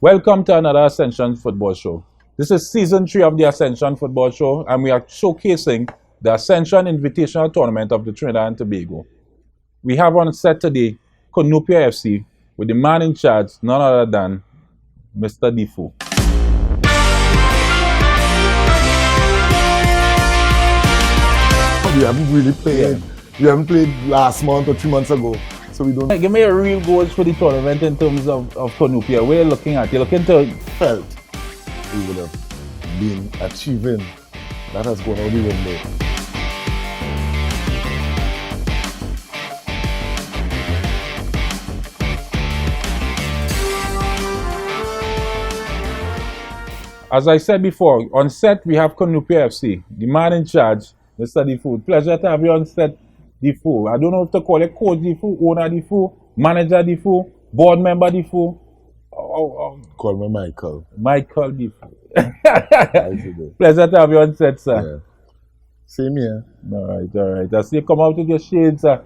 Welcome to another Ascension Football Show. This is Season 3 of the Ascension Football Show, and we are showcasing the Ascension Invitational Tournament of the Trinidad and Tobago. We have on set today Konopia FC with the man in charge, none other than Mr. Defoe. We haven't really played. Yeah. We haven't played last month or 3 months ago, so we don't. Give me a real goals for the tournament in terms of Konopia. Where are you looking at? You're looking to... Felt we would have been achieving. That has gone out the window. As I said before, on set we have Konopia FC, the man in charge, Mr. Defoe. Pleasure to have you on set, Defoe. I don't know if to call it Coach Defoe, Owner Defoe, Manager Defoe, Board Member Defoe. Call me Michael. Michael Defoe. Pleasure to have you on set, sir. Yeah. Same here. All right. I see you come out with your shades, sir.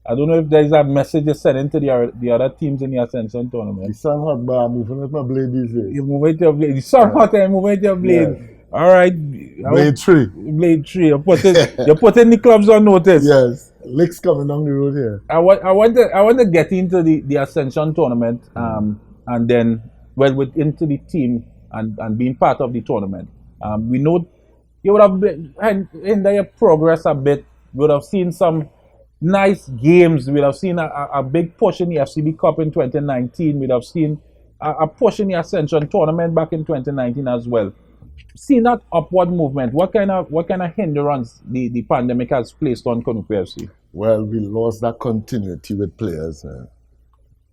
I don't know if there's a message you're sending to the other teams in the Ascension tournament. The sun hot, but I'm moving with my blade these days. You move with your blade. The sun hot and move with your blade. Yeah. All right. Blade 3. Blade 3. You're putting the clubs on notice. Yes. Licks coming down the road here. I want to get into the Ascension tournament, and then into the team and being part of the tournament. We know you would have been in your progress a bit. You would have seen some nice games. We would have seen a big push in the FCB Cup in 2019. We'd have seen a push in the Ascension tournament back in 2019 as well. Seeing that upward movement, what kind of hindrance the pandemic has placed on Konopia FC? Well, we lost that continuity with players.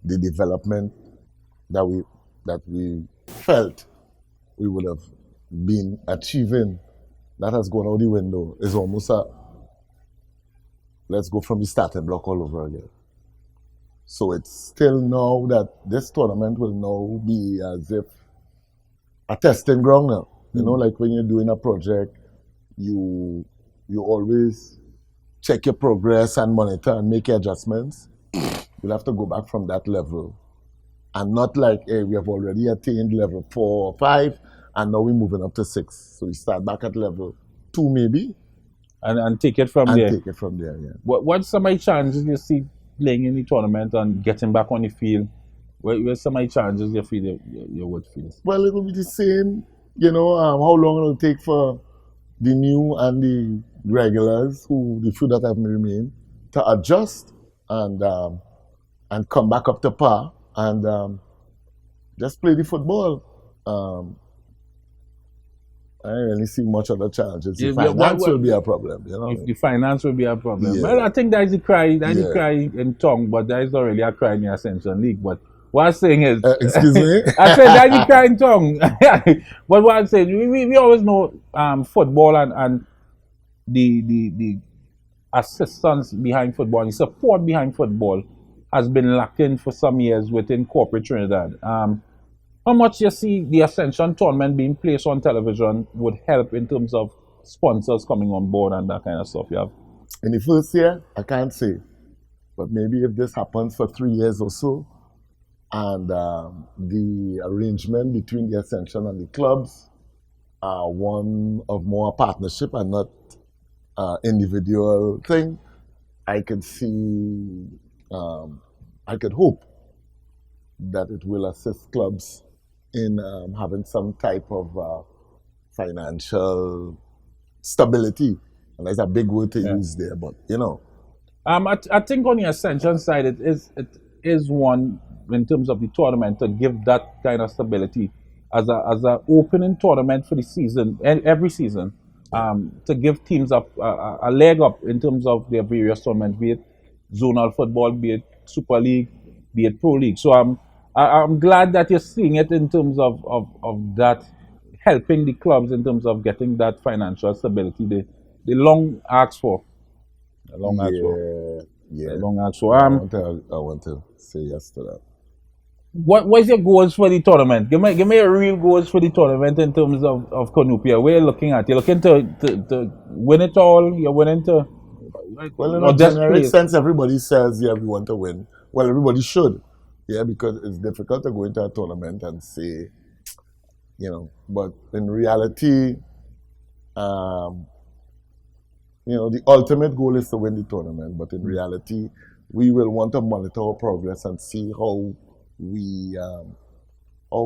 The development that we felt we would have been achieving, that has gone out the window. It's almost let's go from the starting block all over again. So it's still now that this tournament will now be as if a testing ground now. You know, like when you're doing a project, you always check your progress and monitor and make your adjustments. We'll have to go back from that level. And not like, hey, we have already attained level 4 or 5, and now we're moving up to 6. So we start back at level 2 maybe. And take it from there. And take it from there, yeah. What's some of the challenges you see playing in the tournament and getting back on the field? Where's some of the challenges you feel you would face? Well, it will be the same. You know, how long it will take for the new and the regulars, the few that have remained, to adjust and come back up to par and just play the football. I don't really see much other challenges. The finance will be a problem, you know. The finance will be a problem. Yeah. Well, I think that's the cry. The cry in tongue, but there is not really a cry in the Ascension League. But what I'm saying is, excuse me. I said that's the cry in tongue. But what I'm saying, we always know football and the assistance behind football, the support behind football has been lacking for some years within corporate Trinidad. How much you see the Ascension tournament being placed on television would help in terms of sponsors coming on board and that kind of stuff? You have in the first year, I can't say, but maybe if this happens for 3 years or so, and the arrangement between the Ascension and the clubs are one of more partnership and not individual thing, I could see, I could hope that it will assist clubs in having some type of financial stability. And that's a big word to use there, but you know. I think on the Ascension side, it is one in terms of the tournament to give that kind of stability as a opening tournament for the season, every season, to give teams a leg up in terms of their various tournaments, be it zonal football, be it Super League, be it Pro League. So I'm glad that you're seeing it in terms of that helping the clubs in terms of getting that financial stability they long asked for. Yeah. Long asked for. I want to say yes to that. What's your goals for the tournament? Give me a real goals for the tournament in terms of Konopia. Where you're looking at? You're looking to win it all. You're winning to. Well, in a generic sense, everybody says, yeah, we want to win. Well, everybody should. Yeah, because it's difficult to go into a tournament and say, but in reality, the ultimate goal is to win the tournament, but in reality, we will want to monitor our progress and see how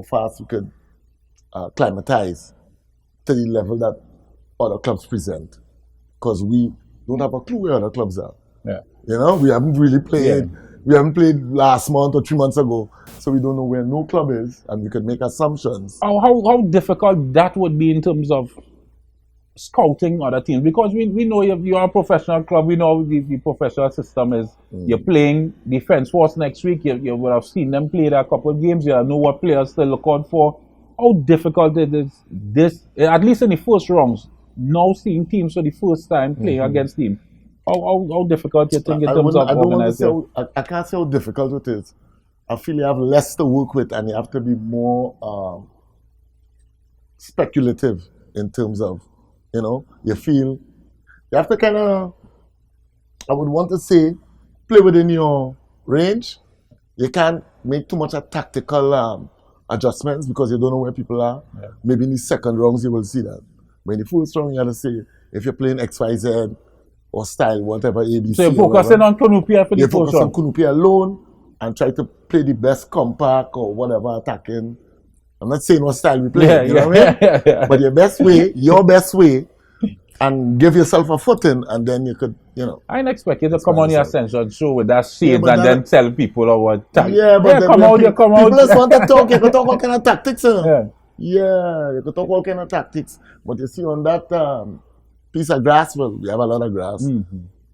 fast we could climatize to the level that other clubs present. Because we don't have a clue where other clubs are. Yeah. We haven't really played. Yeah. We haven't played last month or 3 months ago, so we don't know where no club is, and we can make assumptions. How difficult that would be in terms of scouting other teams, because we know you're a professional club. We know the professional system is you're playing Defence Force next week. You would have seen them play a couple of games. You know what players to look out for. How difficult it is this, at least in the first rounds, now seeing teams for the first time playing against teams. How difficult you think in terms of organizing? I can't say how difficult it is. I feel you have less to work with, and you have to be more speculative in terms of, you feel you have to kind of, I would want to say, play within your range. You can't make too much of tactical adjustments because you don't know where people are. Yeah. Maybe in the second rounds you will see that. But in the first round, you have to say, if you're playing XYZ or style, whatever, ABC. So you're focusing on Kunupia for the first round? You focus on Kunupia alone and try to play the best compact or whatever attacking. I'm not saying what style we play, you know what I mean? But your best way, and give yourself a footing, and then you could, I didn't expect you to come on the Ascension show with that shades and then tell people what come out. People just want to talk. You can talk all kind of tactics, you can talk all kind of tactics. But you see on that piece of grass, well, we have a lot of grass.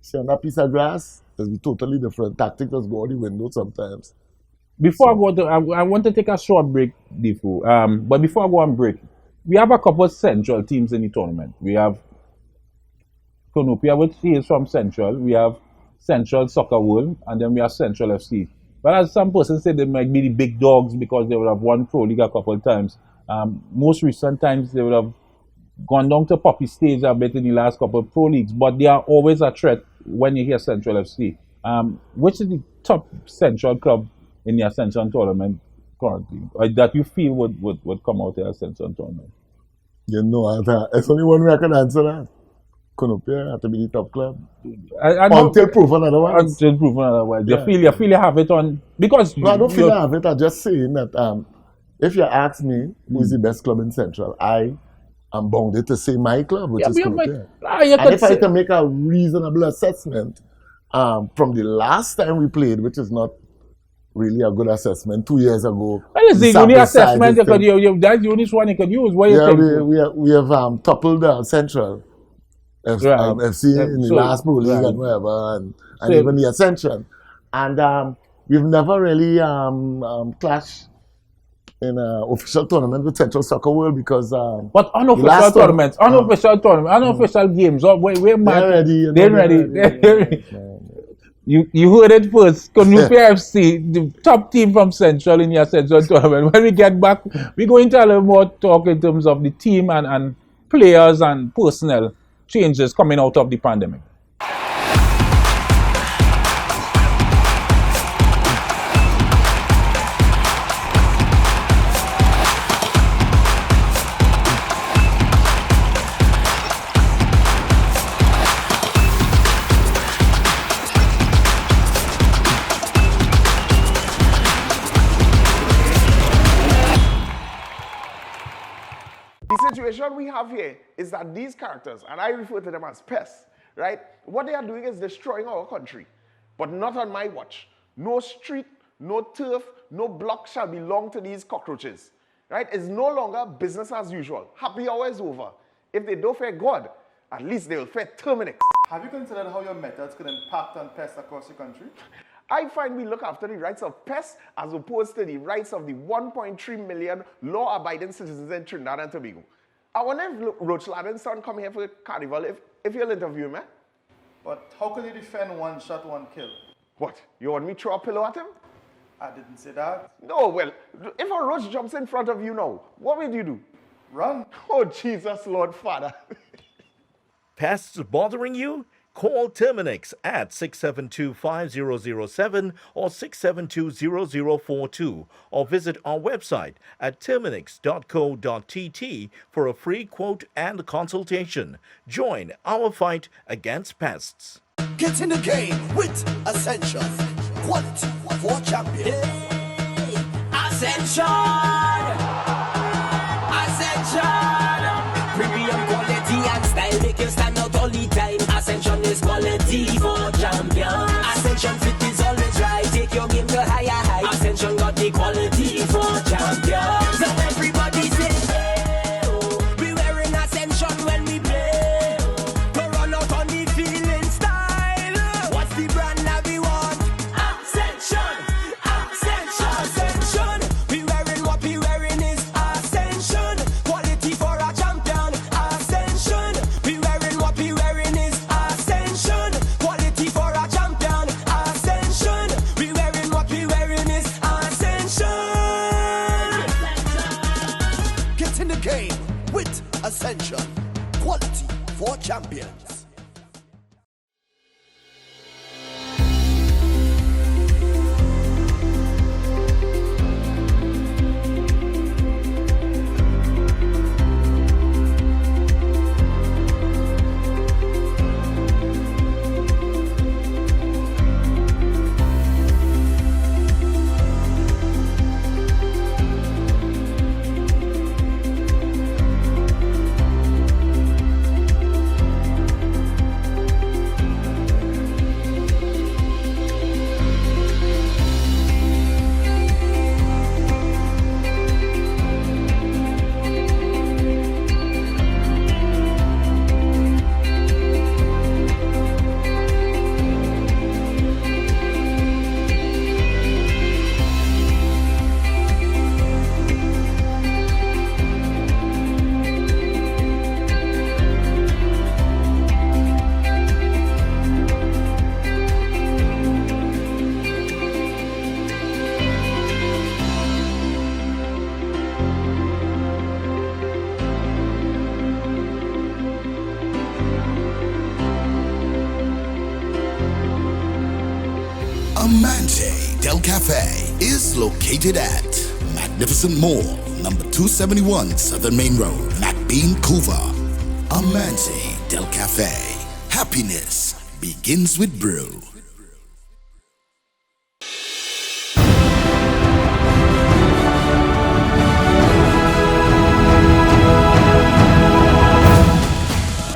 See on that piece of grass, there's totally different tactics. Just go out the window sometimes. Before I go to, I want to take a short break, Difu. But before I go on break, we have a couple of Central teams in the tournament. We have Konopia, which is from Central. We have Central Soccer World, and then we have Central FC. But as some persons say, they might be the big dogs because they would have won Pro League a couple of times. Most recent times, they would have gone down to puppy stage a bit in the last couple of Pro Leagues, but they are always a threat when you hear Central FC. Which is the top Central club in the Ascension tournament currently, or that you feel would come out of the Ascension tournament? It's only one way I can answer that. Konopia have to be the top club. Until proven otherwise. Until proven otherwise. Yeah. You feel you have it on, because... No, I don't feel I have it. I'm just saying that if you ask me who's the best club in Central, I am bounded to say my club, which is Konopia. And if I had to make a reasonable assessment from the last time we played, which is not really a good assessment, 2 years ago. Well, it's the only assessment that's the only one you can use. What you think? We have toppled Central FC in the last Pro League and whatever, and even the Ascension. And we've never really clashed in an official tournament with Central Soccer World because... but unofficial tournaments, unofficial games, we're mad. They're ready. You heard it first. Konopia FC, the top team from Central in the Ascension tournament. When we get back, we're going to a little more talk in terms of the team and players and personnel changes coming out of the pandemic. The situation we have here is that these characters, and I refer to them as pests, right? What they are doing is destroying our country, but not on my watch. No street, no turf, no block shall belong to these cockroaches, right? It's no longer business as usual. Happy hour is over. If they don't fear God, at least they will fear Terminix. Have you considered how your methods could impact on pests across the country? I find we look after the rights of pests as opposed to the rights of the 1.3 million law-abiding citizens in Trinidad and Tobago. I wonder if Roach Ladden's son come here for carnival, if you'll interview him, eh? But how could you defend one shot, one kill? What? You want me to throw a pillow at him? I didn't say that. No, well, if a roach jumps in front of you now, what will you do? Run. Oh, Jesus, Lord Father. Pests bothering you? Call Terminix at 672-5007 or 672-0042 or visit our website at terminix.co.tt for a free quote and consultation. Join our fight against pests. Get in the game with Ascension. Quality for champions. Ascension! Ascension! Premium quality and style make you stand out all the time. Ascension is quality for champions. Ascension fit is always right. Take your game to higher heights. Ascension got the quality for champions. So everybody say, hey, oh, we wearing Ascension when we play. To run out on the field in style. What's the brand that we want? Ascension! Ascension! Ascension! We wearing what we wearing is Ascension. Quality for a champion. Ascension! We wearing what we wearing is Ascension. Quality for a champion. Ascension! We wearing what we wearing is Ascension. Get in the game with Ascension. Quality for champions. Amante Del Cafe is located at Magnificent Mall, number 271 Southern Main Road, McBean, Couva. Amante Del Cafe. Happiness begins with brew.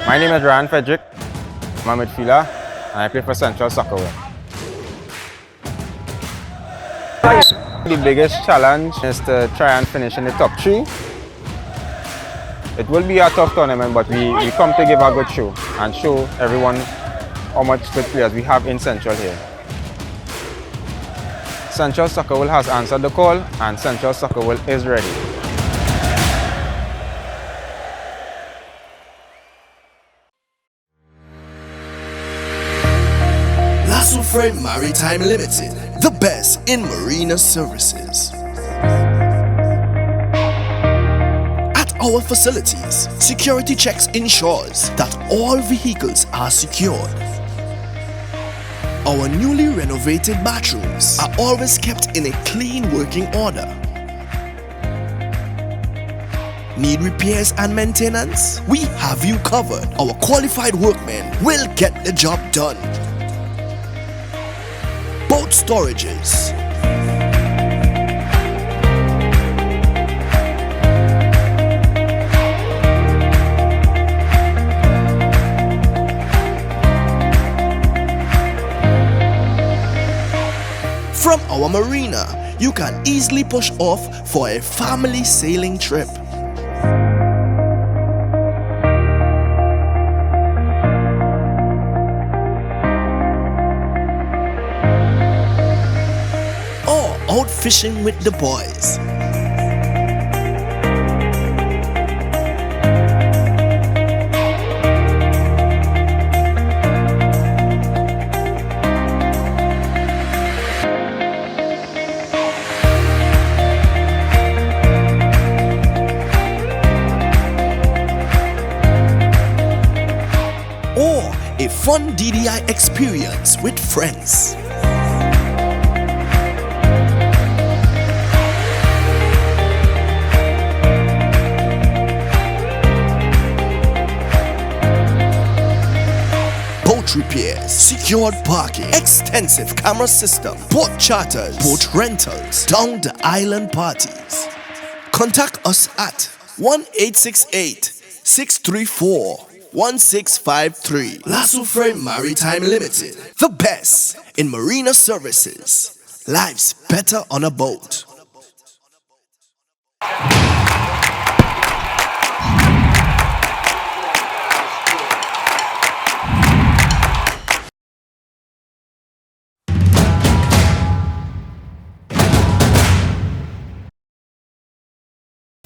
My name is Ryan Frederick. I'm a midfielder and I play for Central Soccer. The biggest challenge is to try and finish in the top 3. It will be a tough tournament, but we come to give a good show and show everyone how much good players we have in Central here. Central Soccer has answered the call and Central Soccer is ready. Fred Maritime Limited, the best in marina services. At our facilities, security checks ensures that all vehicles are secured. Our newly renovated bathrooms are always kept in a clean working order. Need repairs and maintenance? We have you covered. Our qualified workmen will get the job done. Boat storages, from our marina, you can easily push off for a family sailing trip. Out fishing with the boys. Or a fun DDI experience with friends. Boat repairs, secured parking, extensive camera system, boat charters, boat rentals, down the island parties. Contact us at 1-868-634-1653. Lasso Frame Maritime Limited, the best in marina services. Life's better on a boat.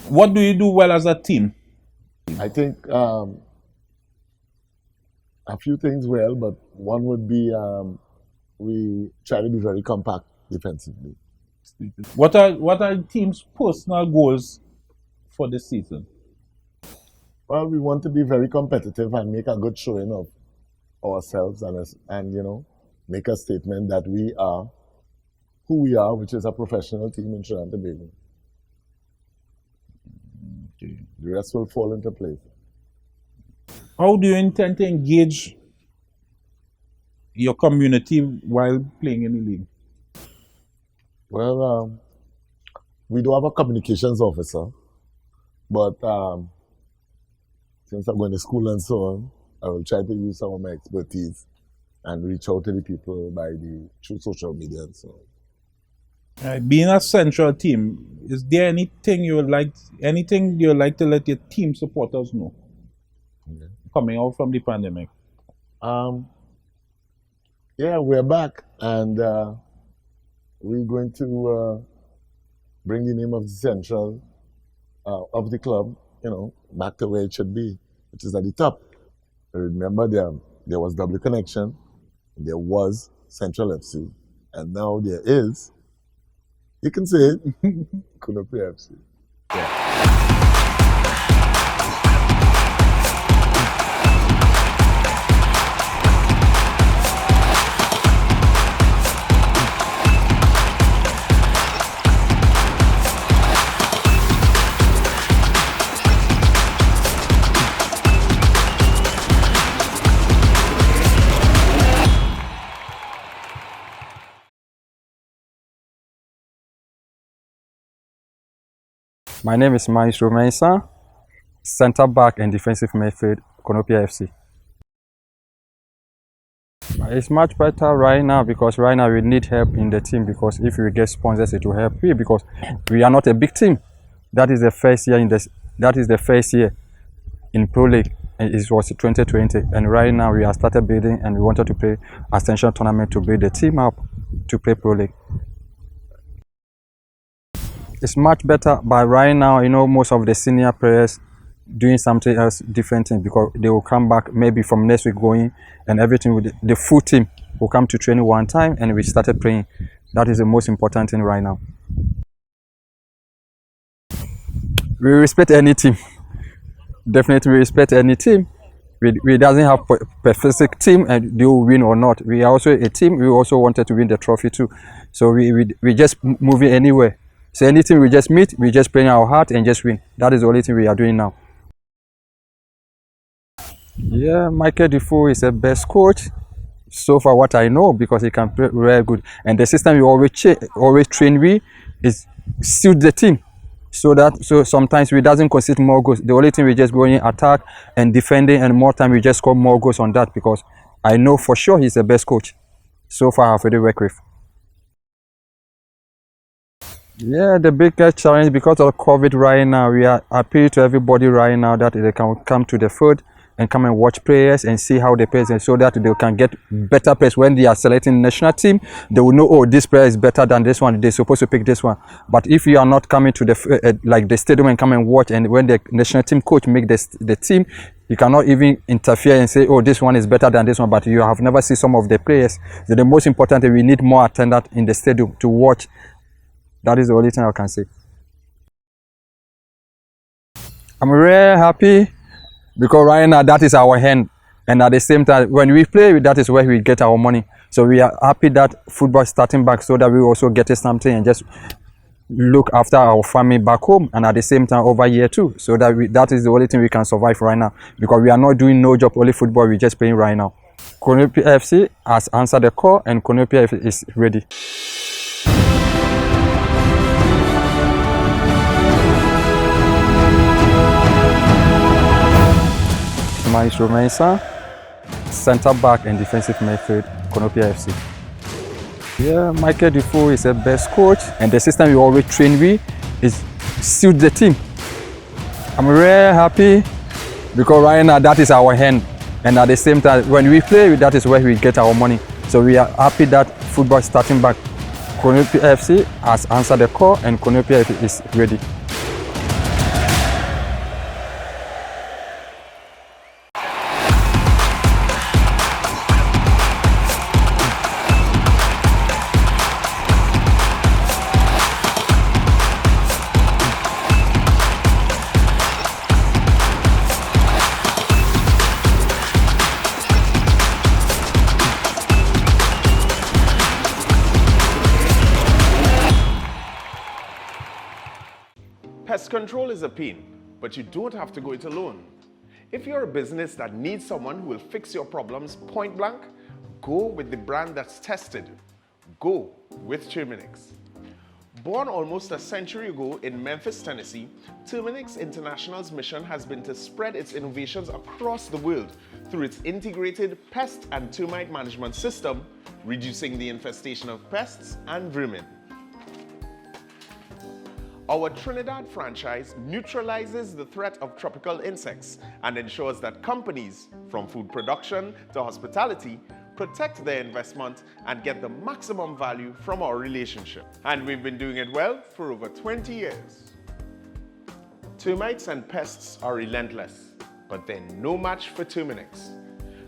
What do you do well as a team? I think a few things well, but one would be we try to be very compact defensively. What are team's personal goals for this season? Well, we want to be very competitive and make a good showing of ourselves and you know, make a statement that we are who we are, which is a professional team in Trinidad and Tobago. Okay. The rest will fall into place. How do you intend to engage your community while playing in the league? Well, we do have a communications officer, but since I'm going to school and so on, I will try to use some of my expertise and reach out to the people through social media and so on. Being a central team, is there anything you would like to let your team supporters know coming out from the pandemic? Yeah, we're back and we're going to bring the name of the central of the club, you know, back to where it should be, which is at the top. Remember, there was double connection, there was Central FC, and now there is. You can say it. Konopi FC. Yeah. My name is Maestro Mensah, center back and defensive midfield, Konopi FC. It's much better right now because right now we need help in the team, because if we get sponsors it will help we, because we are not a big team. That is the first year in Pro League, and it was 2020, and right now we have started building and we wanted to play Ascension tournament to build the team up to play Pro League. It's much better, but right now, you know, most of the senior players doing something else different thing, because they will come back maybe from next week going, and everything with the full team will come to training one time and we started playing. That is the most important thing right now. We respect any team. Definitely we respect any team. We doesn't have a perfect team and they will win or not. We are also a team. We also wanted to win the trophy too. So we just move it anywhere. So anything we just meet, we just play in our heart and just win. That is the only thing we are doing now. Yeah, Michael Defoe is the best coach so far what I know, because he can play very good. And the system we always train with is suit the team. So sometimes we doesn't concede more goals. The only thing we just go in attack and defending, and more time we just score more goals on that, because I know for sure he's the best coach so far I've already worked with. Yeah, the biggest challenge because of COVID right now, we are appealing to everybody right now that they can come to the field and come and watch players and see how they play, so that they can get better players. When they are selecting national team, they will know, oh, this player is better than this one, they're supposed to pick this one. But if you are not coming to the like the stadium and come and watch, and when the national team coach make the team, you cannot even interfere and say, oh, this one is better than this one, but you have never seen some of the players. So the most important thing, we need more attendance in the stadium to watch. That is the only thing I can say. I'm really happy because right now that is our hand. And at the same time, when we play, that is where we get our money. So we are happy that football is starting back so that we also get something and just look after our family back home, and at the same time over here too. So that is the only thing we can survive right now, because we are not doing no job, only football, we're just playing right now. Konopia FC has answered the call and Konopia FC is ready. Maestro Mensah, centre back and defensive midfield, Konopia FC. Yeah, Michael Defoe is the best coach, and the system we always train with is suit the team. I'm really happy because right now that is our hand, and at the same time when we play, that is where we get our money. So we are happy that football is starting back. Konopia FC has answered the call and Konopia FC is ready. Pest control is a pain, but you don't have to go it alone. If you're a business that needs someone who will fix your problems point blank, go with the brand that's tested. Go with Terminix. Born almost a century ago in Memphis, Tennessee, Terminix International's mission has been to spread its innovations across the world through its integrated pest and termite management system, reducing the infestation of pests and vermin. Our Trinidad franchise neutralizes the threat of tropical insects and ensures that companies, from food production to hospitality, protect their investment and get the maximum value from our relationship. And we've been doing it well for over 20 years. Termites and pests are relentless, but they're no match for Terminix.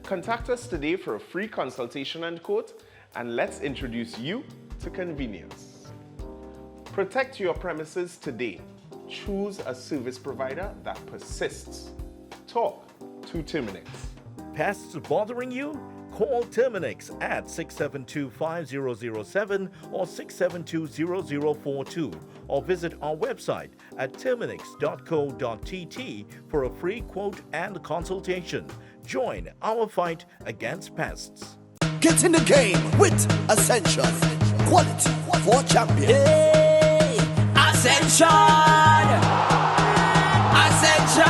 Contact us today for a free consultation and quote, and let's introduce you to convenience. Protect your premises today. Choose a service provider that persists. Talk to Terminix. Pests bothering you? Call Terminix at 672-5007 or 672-0042 or visit our website at terminix.co.tt for a free quote and consultation. Join our fight against pests. Get in the game with Ascension. Quality for champions. Hey, Ascension! Ascension!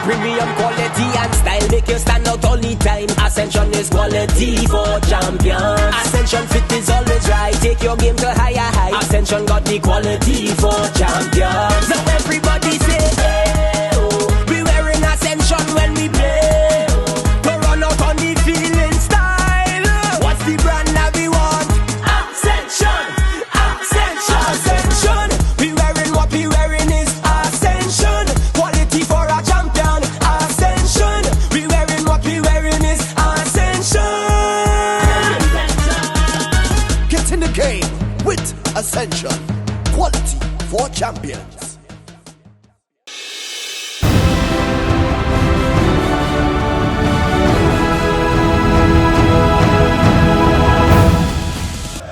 Premium quality and style make you stand out all the time. Ascension is quality for champions. Ascension fit is always right. Take your game to higher heights. Ascension got the quality for champions. Now everybody say, hey, oh, we wearing Ascension when we play. To run out on the field in style. What's the brand that we want? Ascension! Ascension! Ascension! We wearing what we wearing is Ascension. Quality for a champion. Ascension. We wearing what we wearing is Ascension. Get in the game with Ascension. Quality for champions.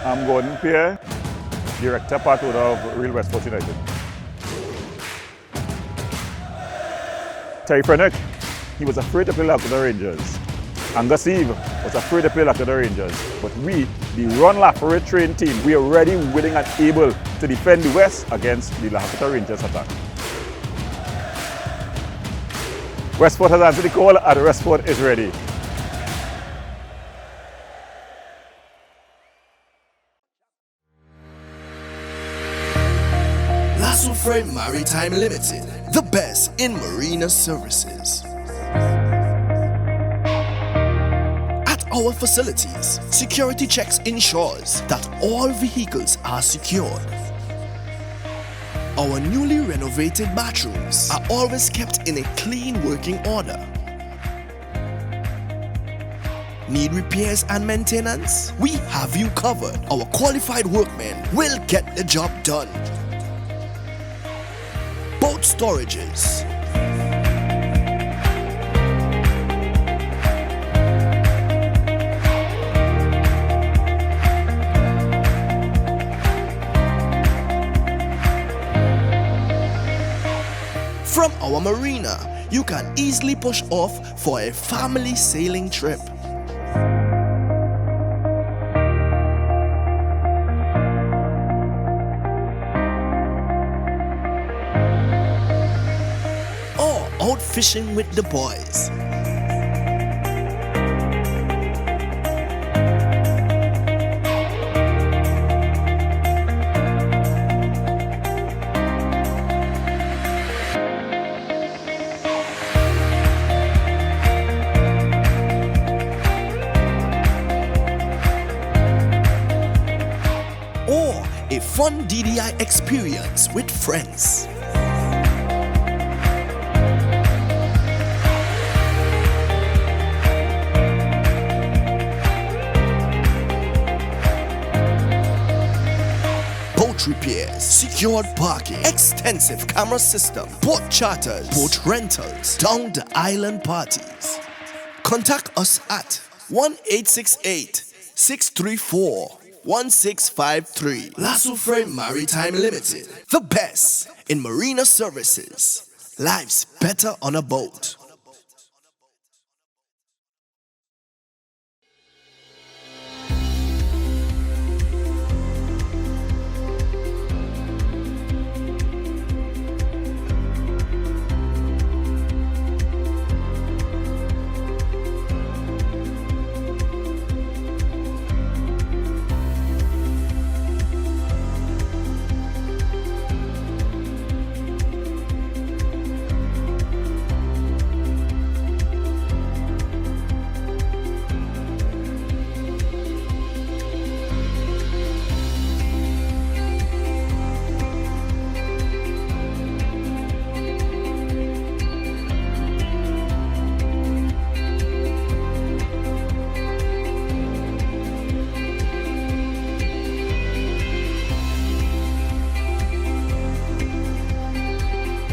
I'm Gordon Pierre, Director Part Owner of Real Westport United. Terry Frennick, he was afraid to play after the Rangers. Angus Eve was afraid to play after the Rangers. But we, the Ron Lafferty trained team, we are ready, willing and able to defend the West against the Lahafita Rangers attack. Westport has answered the call and Westport is ready. Lasso Frame Maritime Limited, the best in marina services. At our facilities, security checks ensures that all vehicles are secured. Our newly renovated bathrooms are always kept in a clean working order. Need repairs and maintenance? We have you covered. Our qualified workmen will get the job done. Boat storages, From our marina, you can easily push off for a family sailing trip. Or out fishing with the boys. Or a fun DDI experience with friends. Boat repairs, secured parking, extensive camera system, boat charters, boat rentals, down the island parties. Contact us at 1-868-634-1653. Lasso Frame Maritime Limited, the best in marina services. Life's better on a boat.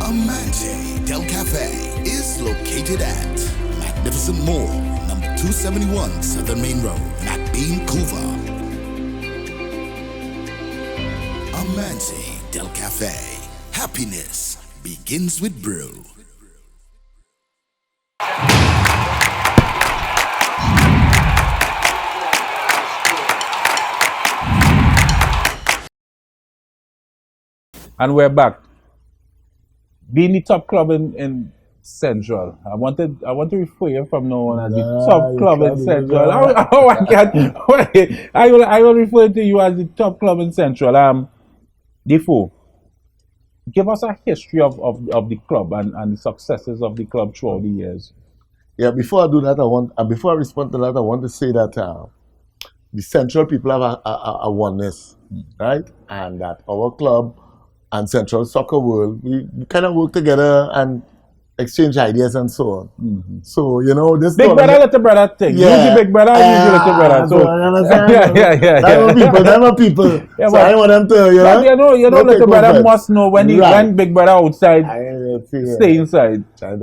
Amante Del Cafe is located at Magnificent Mall, number 271 Southern Main Road, McBean, Couva. Amante Del Cafe. Happiness begins with brew. And we're back. Being the top club in Central, I want to refer you from now on as the top club in Central. Oh, I can't. Wait, I will refer to you as the top club in Central. Defoe, give us a history of the club and the successes of the club throughout the years. Yeah, before I do that, before I respond to that, I want to say that the Central people have a oneness, right? And that our club and Central Soccer World, we kind of work together and exchange ideas and so on. So, you know, this big brother, little brother thing. Yeah. You the big brother, you the little brother. So, I understand. yeah. Them are people. Yeah, so I want them to, you know. You know, little brother must know when big brother outside, stay inside. I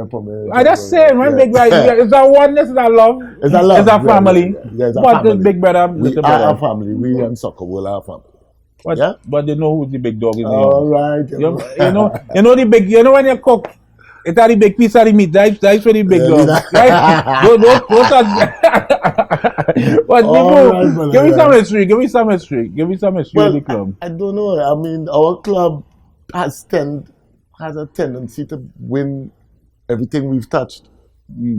just say, when big brother, it's a oneness, it's a love, it's a family. Yeah, it's a but family. The big brother, We are a family. We and Soccer World are a family. But they know who's the big dog in the All right. you know the big. You know when you cook, it's a big piece of the meat. That's for the big dog. Right? Don't touch. But people, give me some history. Give me some history of the club. I don't know. I mean, our club has a tendency to win everything we've touched.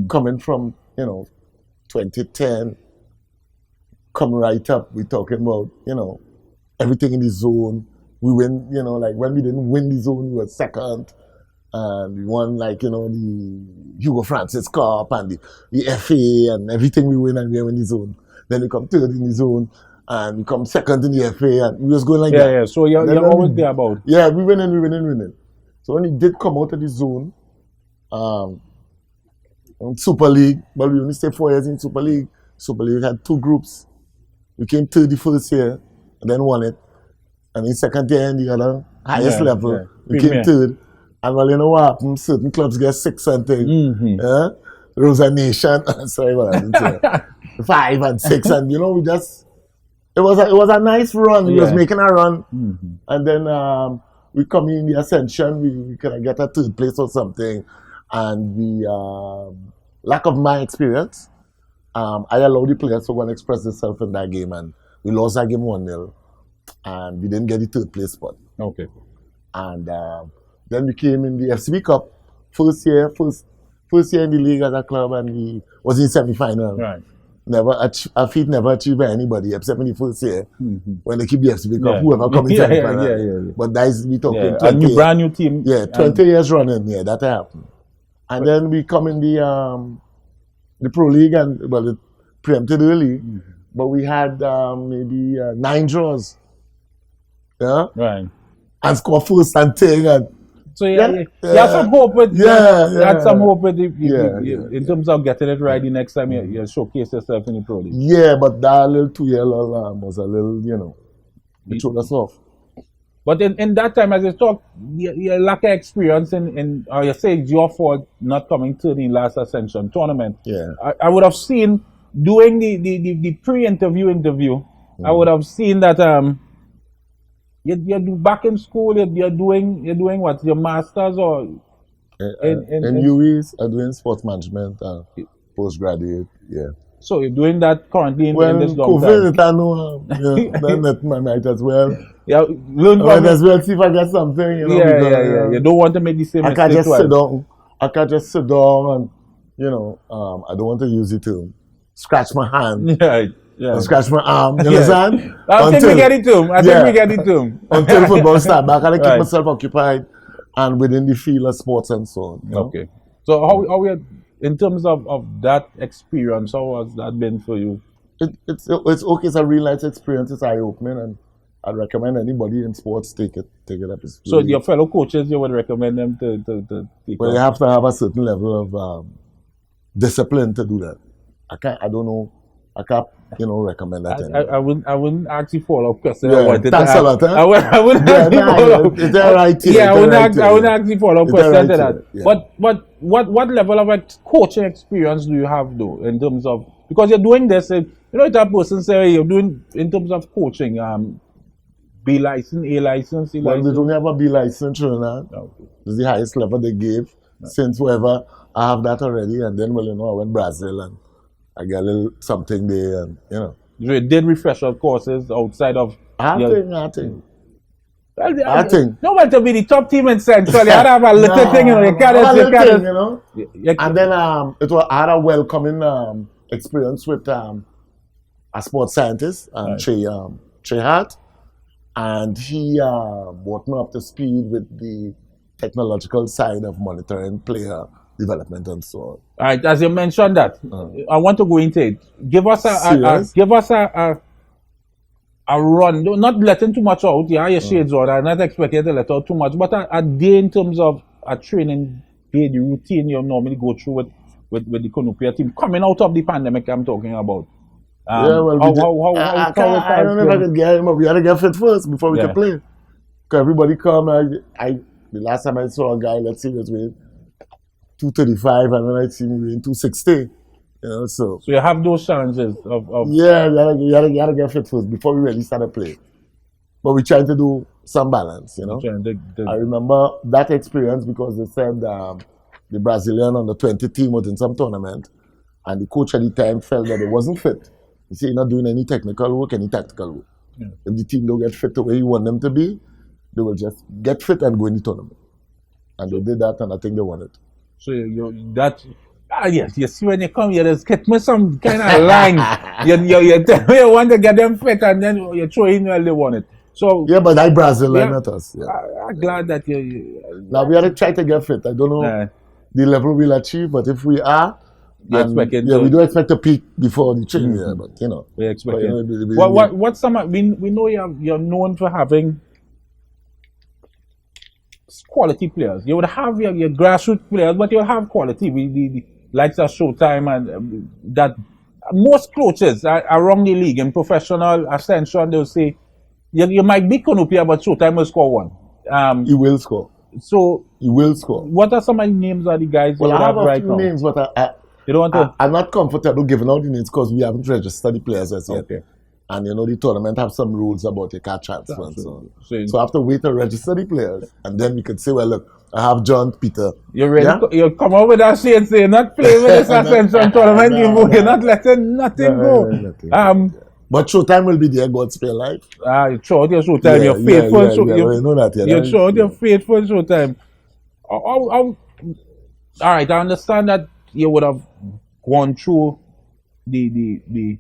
Coming from 2010, come right up. We're talking about everything in the zone. We win, like when we didn't win the zone, we were second. And we won the Hugo Francis Cup and the FA and everything we win, and we win the zone. Then we come third in the zone and we come second in the FA, and we was going like that. Yeah, so you're always there about. Yeah, we winning. So when we did come out of the zone, Super League, but we only stayed 4 years in Super League. Super League had 2 groups. We came third the first year, and then won it. And in second year, in the other highest level, we came third. And well, you know what happened? Certain clubs get 6 and things. Rosa Nation, sorry, what I didn't say. 5 and 6, and we just, it was a nice run. We was making a run. And then we come in the Ascension, we can get a third place or something, and the lack of my experience, I allowed the players to go and express themselves in that game, and we lost that game 1-0, and we didn't get the third place spot. Okay. And then we came in the FCB Cup, first year in the league as a club, and we was in semi-final. Right. Our feat never achieved by anybody except in the first year when they keep the FCB Cup, whoever comes in Yeah, semi-final. yeah. But that's we talking Yeah, 20 a brand new team. Yeah, 20 years running. Yeah, that happened. And then we come in the Pro League and it preempted early, but we had maybe 9 draws. Yeah. Right. And score first and thing and. So you have some hope with you had some hope with in terms of getting it right the next time you showcase yourself in the Pro League. Yeah, but that little 2-year was a little, it threw us off. But in that time, as you talk, you lack of experience or you say it's your fault not coming to the last Ascension tournament. Yeah. I would have seen, doing the pre-interview, I would have seen that you're back in school, you're doing what? Your masters or in UWEs, I'm doing sports management and postgraduate, yeah. So you're doing that currently in this COVID, I know, then that might as well. Yeah, learn from as well, see if I get something, Yeah. You don't want to make the same mistake. I can't just sit down and, I don't want to use it to scratch my hand. Yeah. And scratch my arm, you understand? I think we get it to him. Until football start back, I keep myself occupied and within the field of sports and so on. Okay. So how we in terms of that experience, how has that been for you? It's okay. It's a real life experience. It's eye-opening, and I'd recommend anybody in sports take it up. So your fellow coaches, you would recommend them to take Well, you have to have a certain level of discipline to do that. I can't recommend that. I wouldn't actually follow up question. Thanks a lot. I wouldn't actually follow up. It's all right. I wouldn't actually follow up question to that. Yeah. But what level of coaching experience do you have though in terms of, because you're doing this, if that person say you're doing in terms of coaching, B license, A license, C license? Well, we don't have a B license, It's the highest level they gave. Since whoever, I have that already, and then I went Brazil and I got a little something there, and You did refresher courses outside of. I think. No one to be the top team in Central. You have a little thing, you can't. And then I had a welcoming experience with a sports scientist, Trey Hart, and he brought me up to speed with the technological side of monitoring player development and so on. All right, as you mentioned that, I want to go into it. Give us a run. Not letting too much out. Yeah, your shades on. I'm not expecting to let out too much, but a day in terms of a training day, the routine you normally go through with the Konopia team coming out of the pandemic. I'm talking about. I don't know if I could get him, but we had to get fit first before we could play. Because everybody come. The last time I saw a guy, let's see, was with 235, and then I see me in 260. So you have those challenges of you gotta get fit first before we really started playing. But we tried to do some balance, I remember that experience because they said the Brazilian on the 20 team was in some tournament, and the coach at the time felt that it wasn't fit. He said, "You're not doing any technical work, any tactical work. If the team don't get fit the way you want them to be, they will just get fit and go in the tournament." And they did that, and I think they won it. So yes, you see when you come here, just get me some kind of line. you want to get them fit, and then you throw in where they want it. So yeah, but like Brazil, not us. Yeah. I'm glad that you. Now we have to try to get fit. I don't know the level we'll achieve, but if we are, we do expect to peak before the training. But we expect it. What's some? We know you're known for having quality players. You would have your grassroots players, but you'll have quality. The likes of Showtime and that most coaches around the league in professional Ascension, they'll say you might be Konopia, but Showtime will score one. He will score. So he will score. What are some of the names of the guys you I have right a few now? names, but you don't want to. I'm not comfortable giving out the names because we haven't registered the players as yet. Okay. And the tournament have some rules about you can't transfer and so on. So I have to wait to register the players, and then we could say, well, look, I have John Peter. You come out with that shit, say not play with this Ascension tournament. You're not letting nothing go. But Showtime will be there, God spare life. You showed your Showtime. You're faithful. You know that. You showed your faithful Showtime. All right, I understand that you would have gone through the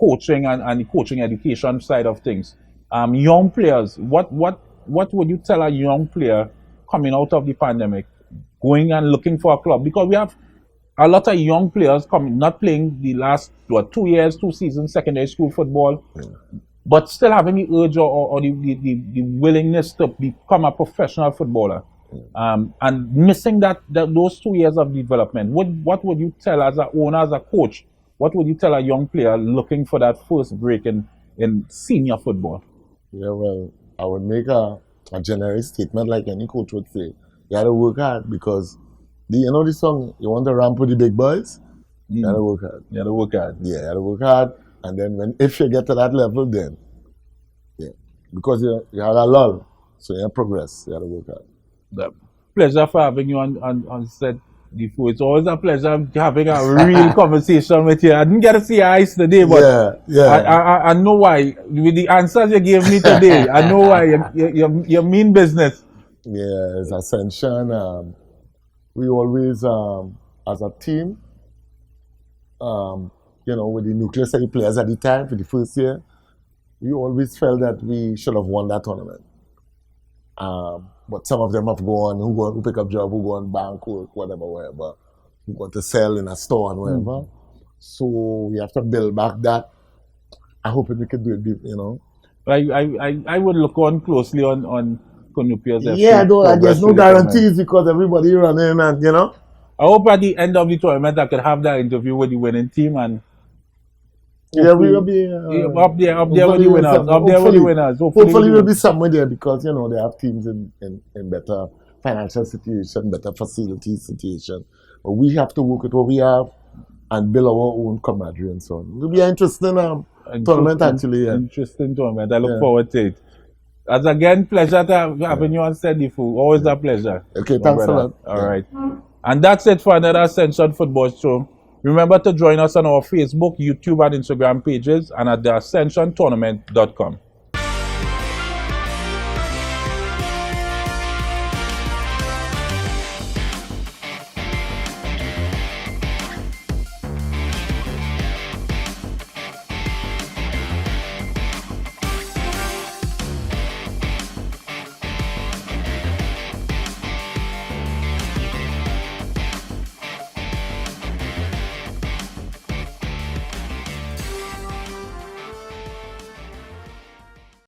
coaching and the coaching education side of things. Young players, what would you tell a young player coming out of the pandemic, going and looking for a club? Because we have a lot of young players coming, not playing the last 2 years, 2 seasons, secondary school football, but still having the urge or the willingness to become a professional footballer, and missing those 2 years of development. What would you tell as an owner, as a coach? What would you tell a young player looking for that first break in senior football? Yeah, well, I would make a generic statement like any coach would say. You gotta work hard because the song, you want to ramp with the big boys? You gotta work hard. You gotta work hard. Yeah, you gotta work hard. And then if you get to that level, then because you have a lull, so you progress. You gotta work hard. The pleasure for having you on set. It's always a pleasure having a real conversation with you. I didn't get to see your eyes today, but I know why. With the answers you gave me today, I know why. You mean business. Yeah, it's Ascension. We always, as a team, with the nucleus of the players at the time for the first year, we always felt that we should have won that tournament. But some of them have gone, who pick up job, who go on bank work, whatever, who go to sell in a store and whatever. So we have to build back that. I hope we can do it, I would look on closely on Conupia's FC. Yeah, though, there's no guarantees because everybody running and, I hope at the end of the tournament I could have that interview with the winning team and we will be up there with the winners. Hopefully we'll be somewhere there because they have teams in better financial situation, better facility situation. But we have to work with what we have and build our own camaraderie and so on. It'll be an interesting tournament actually. Yeah. Interesting tournament. I look forward to it. As again, pleasure to having you on Steady Food. Always a pleasure. Okay, thanks a lot. All right. And that's it for another Ascension Football Show. Remember to join us on our Facebook, YouTube, and Instagram pages and at theascensiontournament.com.